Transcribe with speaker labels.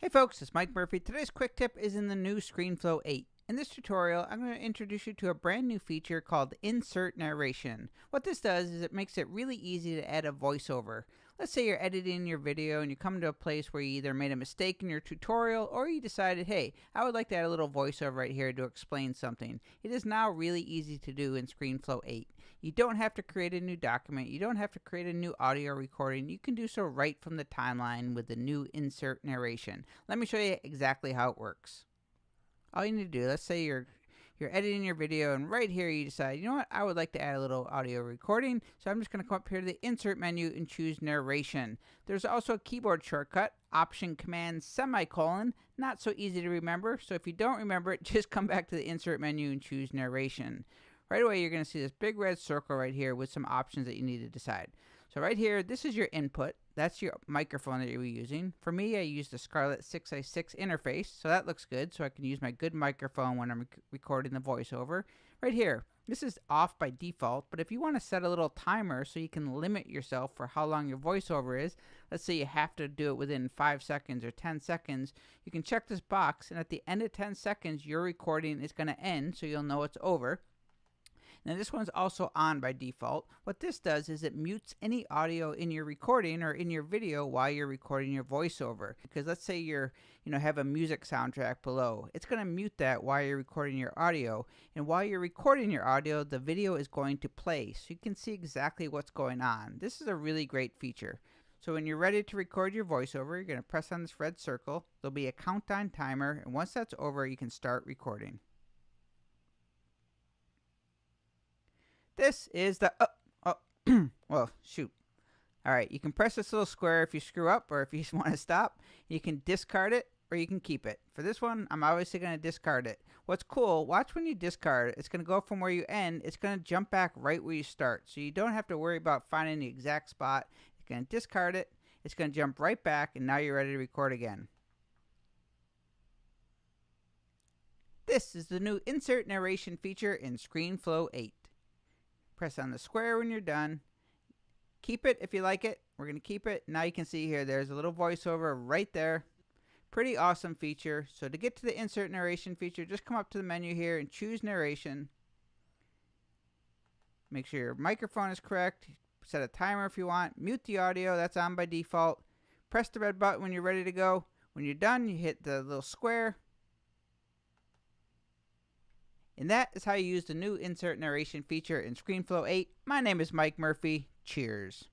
Speaker 1: Hey folks, it's Mike Murphy. Today's quick tip is in the new Screenflow 8. In this tutorial, I'm going to introduce you to a brand new feature called Insert Narration. What this does is it makes it really easy to add a voiceover. Let's say you're editing your video and you come to a place where you either made a mistake in your tutorial or you decided, hey, I would like to add a little voiceover right here to explain something. It is now really easy to do in Screenflow 8. You don't have to create a new document. You don't have to create a new audio recording. You can do so right from the timeline with the new Insert Narration. Let me show you exactly how it works. All you need to do, let's say you're editing your video and right here you decide, you know what, I would like to add a little audio recording. So I'm just going to come up here to the Insert menu and choose Narration. There's also a keyboard shortcut, Option Command semicolon, not so easy to remember. So if you don't remember it, just come back to the Insert menu and choose Narration. Right away you're going to see this big red circle right here with some options that you need to decide. So right here, this is your input. That's your microphone that you're using. For me, I use the Scarlett 6i6 interface, so that looks good, so I can use my good microphone when I'm recording the voiceover. Right here, this is off by default, but if you want to set a little timer so you can limit yourself for how long your voiceover is, let's say you have to do it within 5 seconds or 10 seconds, you can check this box, and at the end of 10 seconds, your recording is going to end, so you'll know it's over. Now this one's also on by default. What this does is it mutes any audio in your recording or in your video while you're recording your voiceover. Because let's say you're, have a music soundtrack below. It's going to mute that while you're recording your audio. And while you're recording your audio, the video is going to play. So you can see exactly what's going on. This is a really great feature. So when you're ready to record your voiceover, you're going to press on this red circle. There'll be a countdown timer. And once that's over, you can start recording. This is the, well, shoot. All right, you can press this little square if you screw up or if you just want to stop. You can discard it or you can keep it. For this one, I'm obviously going to discard it. What's cool, watch when you discard it. It's going to go from where you end. It's going to jump back right where you start. So you don't have to worry about finding the exact spot. You're going to discard it. It's going to jump right back, and now you're ready to record again. This is the new Insert Narration feature in Screenflow 8. Press on the square when you're done. Keep it if you like it. We're going to keep it. Now you can see here, there's a little voiceover right there. Pretty awesome feature. So to get to the Insert Narration feature, just come up to the menu here and choose Narration. Make sure your microphone is correct. Set a timer if you want. Mute the audio. That's on by default. Press the red button when you're ready to go. When you're done, you hit the little square. And that is how you use the new Insert Narration feature in Screenflow 8. My name is Mike Murphy. Cheers.